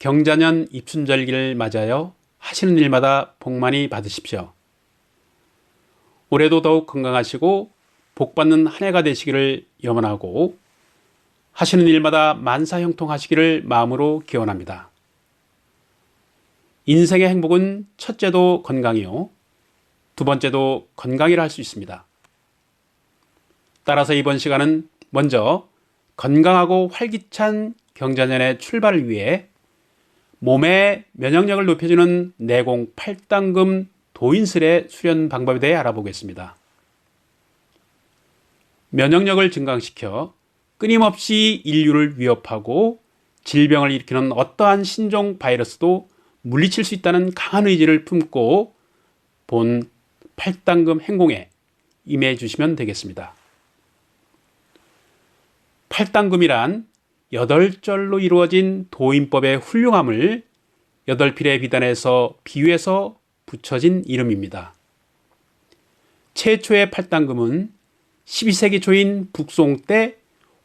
경자년 입춘절기를 맞아요. 하시는 일마다 복 많이 받으십시오. 올해도 더욱 건강하시고 복받는 한 해가 되시기를 염원하고 하시는 일마다 만사형통하시기를 마음으로 기원합니다. 인생의 행복은 첫째도 건강이요. 두 번째도 건강이라 할 수 있습니다. 따라서 이번 시간은 먼저 건강하고 활기찬 경자년의 출발을 위해 몸의 면역력을 높여주는 내공 8단금 도인술의 수련 방법에 대해 알아보겠습니다. 면역력을 증강시켜 끊임없이 인류를 위협하고 질병을 일으키는 어떠한 신종 바이러스도 물리칠 수 있다는 강한 의지를 품고 본 8단금 행공에 임해 주시면 되겠습니다. 8단금이란 8절로 이루어진 도인법의 훌륭함을 8필의 비단에서 비유해서 붙여진 이름입니다. 최초의 8단금은 12세기 초인 북송 때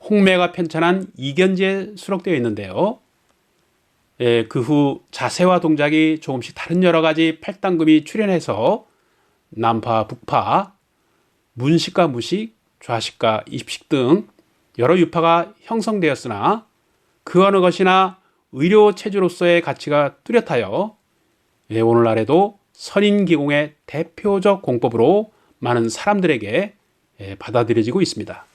홍매가 편찬한 이견지에 수록되어 있는데요. 그 후 자세와 동작이 조금씩 다른 여러 가지 8단금이 출현해서 남파, 북파, 문식과 무식, 좌식과 입식 등 여러 유파가 형성되었으나 그 어느 것이나 의료 체주로서의 가치가 뚜렷하여 오늘날에도 선인기공의 대표적 공법으로 많은 사람들에게 받아들여지고 있습니다.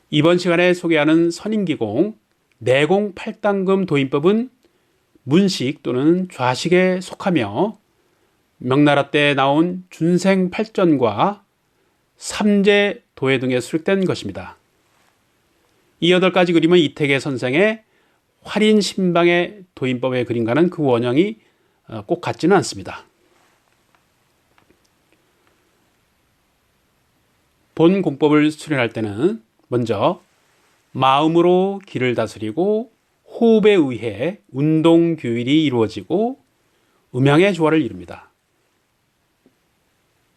이번 시간에 소개하는 선인기공 내공 8단금 도인법은 문식 또는 좌식에 속하며 명나라 때 나온 준생 8전과 삼재 도회 등에 수록된 것입니다. 이 8가지 그림은 이태계 선생의 활인 신방의 도인법의 그림과는 그 원형이 꼭 같지는 않습니다. 본 공법을 수련할 때는 먼저 마음으로 기를 다스리고 호흡에 의해 운동 규율이 이루어지고 음양의 조화를 이룹니다.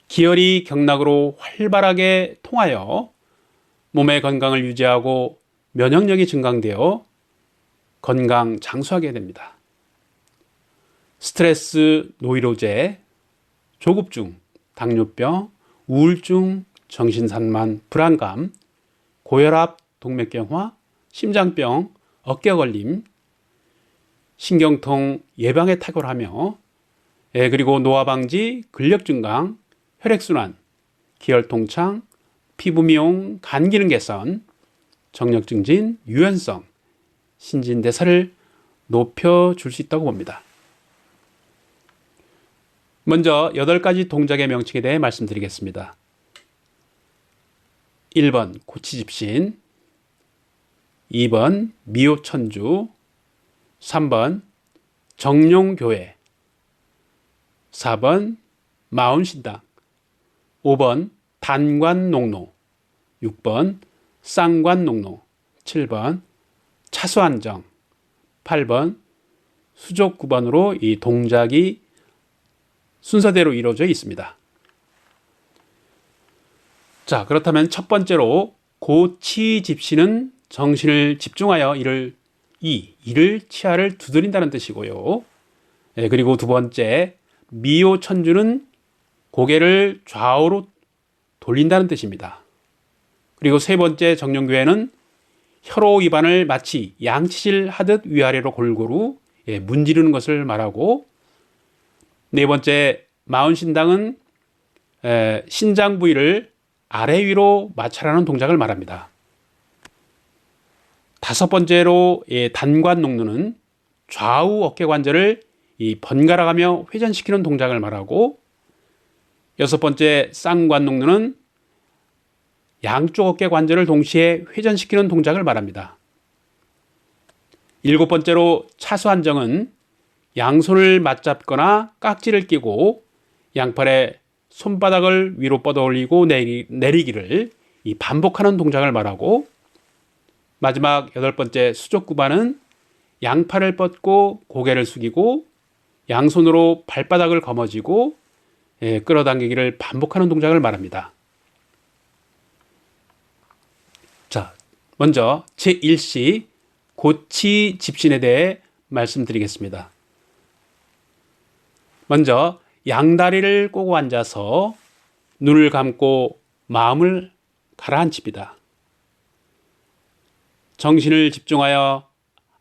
기혈이 경락으로 활발하게 통하여 몸의 건강을 유지하고 면역력이 증강되어 건강 장수하게 됩니다. 스트레스, 노이로제, 조급증, 당뇨병, 우울증, 정신산만, 불안감, 고혈압, 동맥경화, 심장병, 어깨걸림, 신경통 예방에 탁월하며 그리고 노화방지, 근력증강, 혈액순환, 기혈통창, 피부미용, 간기능 개선, 정력증진, 유연성, 신진대사를 높여줄 수 있다고 봅니다. 먼저 8가지 동작의 명칭에 대해 말씀드리겠습니다. 1번 고치집신, 2번 미호천주, 3번 정룡교회, 4번 마운신당, 5번 단관농로, 6번 쌍관농로, 7번 차수안정, 8번 수족 9번으로 이 동작이 순서대로 이루어져 있습니다. 자, 그렇다면 첫 번째로 고치집시는 정신을 집중하여 이를 치아를 두드린다는 뜻이고요. 그리고 두 번째 미호천주는 고개를 좌우로 돌린다는 뜻입니다. 그리고 세 번째 정룡교회는 혀로 입안을 마치 양치질 하듯 위아래로 골고루 문지르는 것을 말하고, 네 번째 마운신당은 신장 부위를 아래 위로 마찰하는 동작을 말합니다. 다섯 번째로 단관농루는 좌우 어깨 관절을 번갈아가며 회전시키는 동작을 말하고, 여섯 번째 쌍관농루는 양쪽 어깨 관절을 동시에 회전시키는 동작을 말합니다. 일곱 번째로 차수안정은 양손을 맞잡거나 깍지를 끼고 양팔의 손바닥을 위로 뻗어 올리고 내리기를 반복하는 동작을 말하고, 마지막 여덟 번째 수족구반은 양팔을 뻗고 고개를 숙이고 양손으로 발바닥을 거머쥐고 끌어당기기를 반복하는 동작을 말합니다. 자, 먼저 제1시 고치 집신에 대해 말씀드리겠습니다. 먼저 양다리를 꼬고 앉아서 눈을 감고 마음을 가라앉힙니다. 정신을 집중하여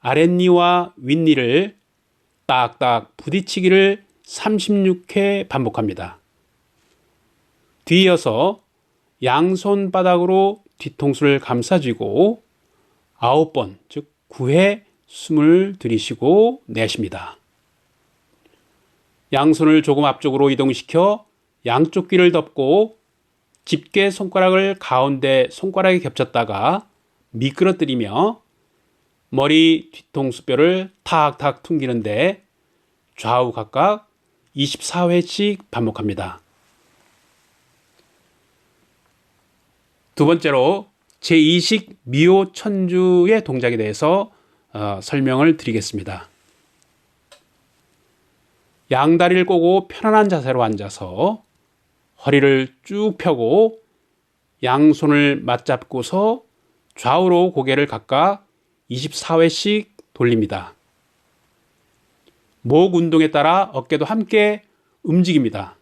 아랫니와 윗니를 딱딱 부딪히기를 36회 반복합니다. 뒤이어서 양손바닥으로 뒤통수를 감싸쥐고 9번, 즉 9회 숨을 들이쉬고 내쉽니다. 양손을 조금 앞쪽으로 이동시켜 양쪽 귀를 덮고 집게 손가락을 가운데 손가락에 겹쳤다가 미끄러뜨리며 머리 뒤통수뼈를 탁탁 퉁기는데 좌우 각각 24회씩 반복합니다. 두 번째로 제2식 미호천주의 동작에 대해서 설명을 드리겠습니다. 양다리를 꼬고 편안한 자세로 앉아서 허리를 쭉 펴고 양손을 맞잡고서 좌우로 고개를 각각 24회씩 돌립니다. 목 운동에 따라 어깨도 함께 움직입니다.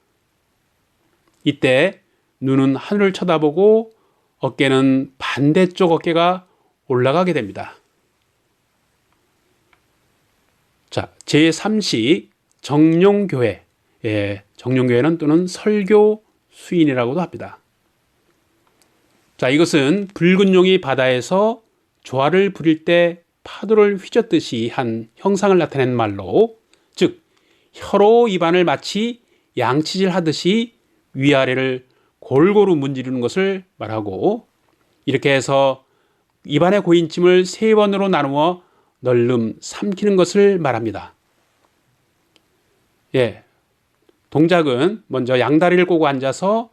이때 눈은 하늘을 쳐다보고 어깨는 반대쪽 어깨가 올라가게 됩니다. 자, 제3식 정룡교회. 정룡교회는 또는 설교 수인이라고도 합니다. 자, 이것은 붉은 용이 바다에서 조화를 부릴 때 파도를 휘젓듯이 한 형상을 나타낸 말로, 즉 혀로 입안을 마치 양치질 하듯이 위아래를 골고루 문지르는 것을 말하고, 이렇게 해서 입안의 고인침을 3번으로 나누어 널름 삼키는 것을 말합니다. 동작은 먼저 양다리를 꼬고 앉아서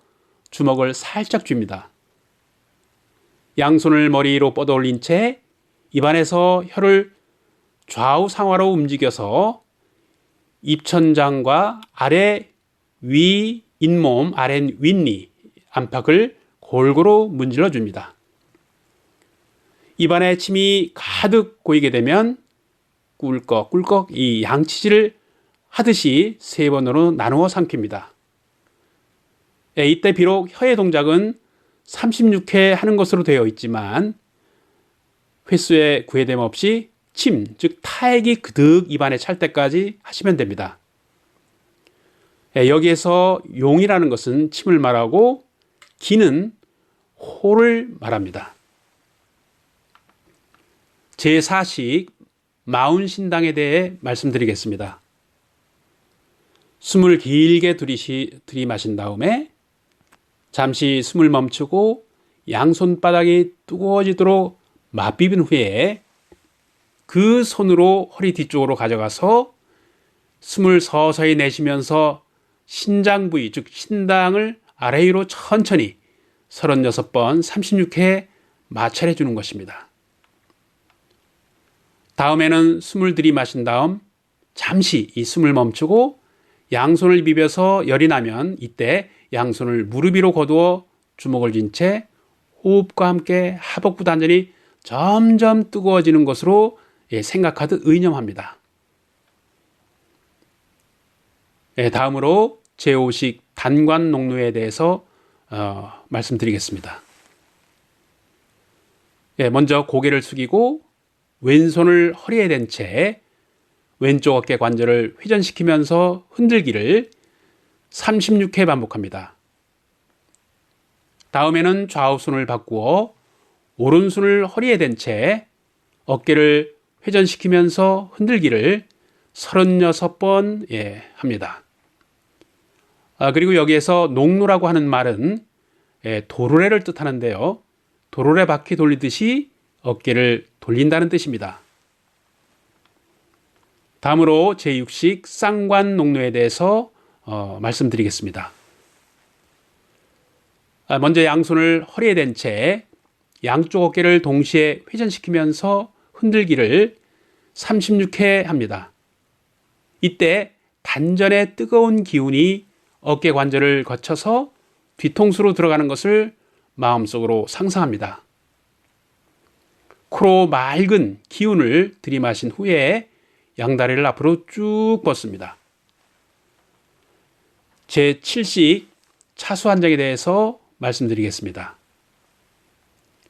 주먹을 살짝 쥡니다. 양손을 머리로 뻗어올린 채 입안에서 혀를 좌우 상하로 움직여서 입천장과 아래 위 잇몸, 아래 윗니 안팎을 골고루 문질러 줍니다. 입안에 침이 가득 고이게 되면 꿀꺽꿀꺽 이 양치질을 하듯이 3번으로 나누어 삼킵니다. 이때 비록 혀의 동작은 36회 하는 것으로 되어 있지만 횟수에 구애됨 없이 침, 즉 타액이 그득 입안에 찰 때까지 하시면 됩니다. 여기에서 용이라는 것은 침을 말하고 기는 호를 말합니다. 제4식 마운신당에 대해 말씀드리겠습니다. 숨을 길게 들이마신 다음에 잠시 숨을 멈추고 양손바닥이 뜨거워지도록 맞비빈 후에 그 손으로 허리 뒤쪽으로 가져가서 숨을 서서히 내쉬면서 신장 부위, 즉 신당을 아래 위로 천천히 36번 36회 마찰해 주는 것입니다. 다음에는 숨을 들이마신 다음 잠시 이 숨을 멈추고 양손을 비벼서 열이 나면 이때 양손을 무릎 위로 거두어 주먹을 쥔 채 호흡과 함께 하복부 단전이 점점 뜨거워지는 것으로 생각하듯 의념합니다. 다음으로 제5식 단관농루에 대해서 말씀드리겠습니다. 먼저 고개를 숙이고 왼손을 허리에 댄 채 왼쪽 어깨 관절을 회전시키면서 흔들기를 36회 반복합니다. 다음에는 좌우손을 바꾸어 오른손을 허리에 댄 채 어깨를 회전시키면서 흔들기를 36번 합니다. 그리고 여기에서 농루라고 하는 말은 도르래를 뜻하는데요. 도르래 바퀴 돌리듯이 어깨를 돌린다는 뜻입니다. 다음으로 제6식 쌍관농루에 대해서 말씀드리겠습니다. 먼저 양손을 허리에 댄 채 양쪽 어깨를 동시에 회전시키면서 흔들기를 36회 합니다. 이때 단전의 뜨거운 기운이 어깨 관절을 거쳐서 뒤통수로 들어가는 것을 마음속으로 상상합니다. 코로 맑은 기운을 들이마신 후에 양다리를 앞으로 쭉 뻗습니다. 제7식 차수 한장에 대해서 말씀드리겠습니다.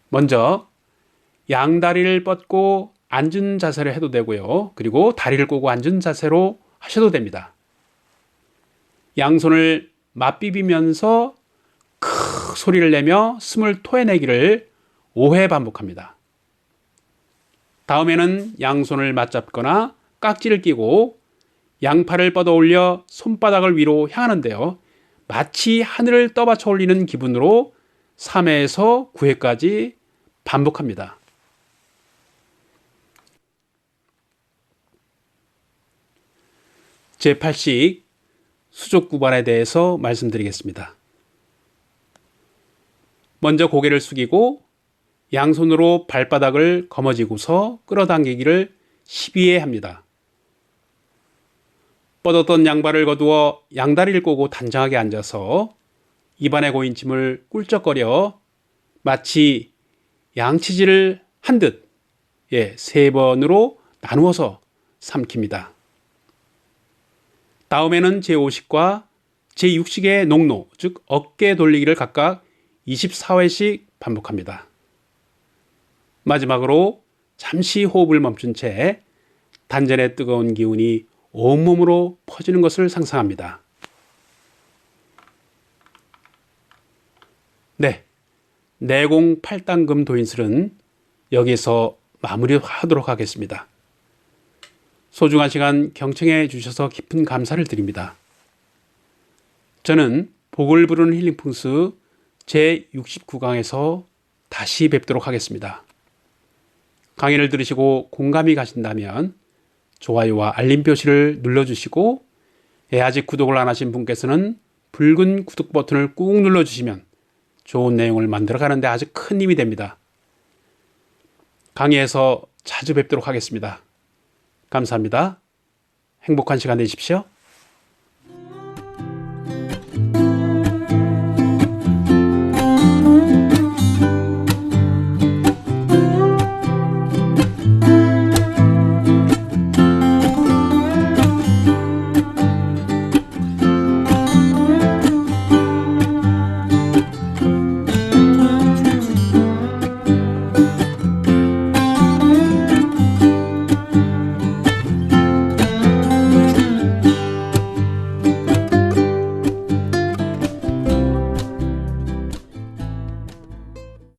먼저 양다리를 뻗고 앉은 자세를 해도 되고요. 그리고 다리를 꼬고 앉은 자세로 하셔도 됩니다. 양손을 맞비비면서 크 소리를 내며 숨을 토해내기를 5회 반복합니다. 다음에는 양손을 맞잡거나 깍지를 끼고 양팔을 뻗어 올려 손바닥을 위로 향하는데요. 마치 하늘을 떠받쳐 올리는 기분으로 3회에서 9회까지 반복합니다. 제8식 수족구반에 대해서 말씀드리겠습니다. 먼저 고개를 숙이고 양손으로 발바닥을 거머쥐고서 끌어당기기를 12회 합니다. 뻗었던 양발을 거두어 양다리를 꼬고 단정하게 앉아서 입안에 고인 침을 꿀쩍거려 마치 양치질을 한 듯 3번으로 나누어서 삼킵니다. 다음에는 제5식과 제6식의 농로, 즉 어깨 돌리기를 각각 24회씩 반복합니다. 마지막으로 잠시 호흡을 멈춘 채 단전의 뜨거운 기운이 온몸으로 퍼지는 것을 상상합니다. 네, 내공 8단금 도인술은 여기서 마무리하도록 하겠습니다. 소중한 시간 경청해 주셔서 깊은 감사를 드립니다. 저는 복을 부르는 힐링 풍수 제69강에서 다시 뵙도록 하겠습니다. 강의를 들으시고 공감이 가신다면 좋아요와 알림 표시를 눌러주시고 아직 구독을 안 하신 분께서는 붉은 구독 버튼을 꾹 눌러주시면 좋은 내용을 만들어가는 데 아주 큰 힘이 됩니다. 강의에서 자주 뵙도록 하겠습니다. 감사합니다. 행복한 시간 되십시오.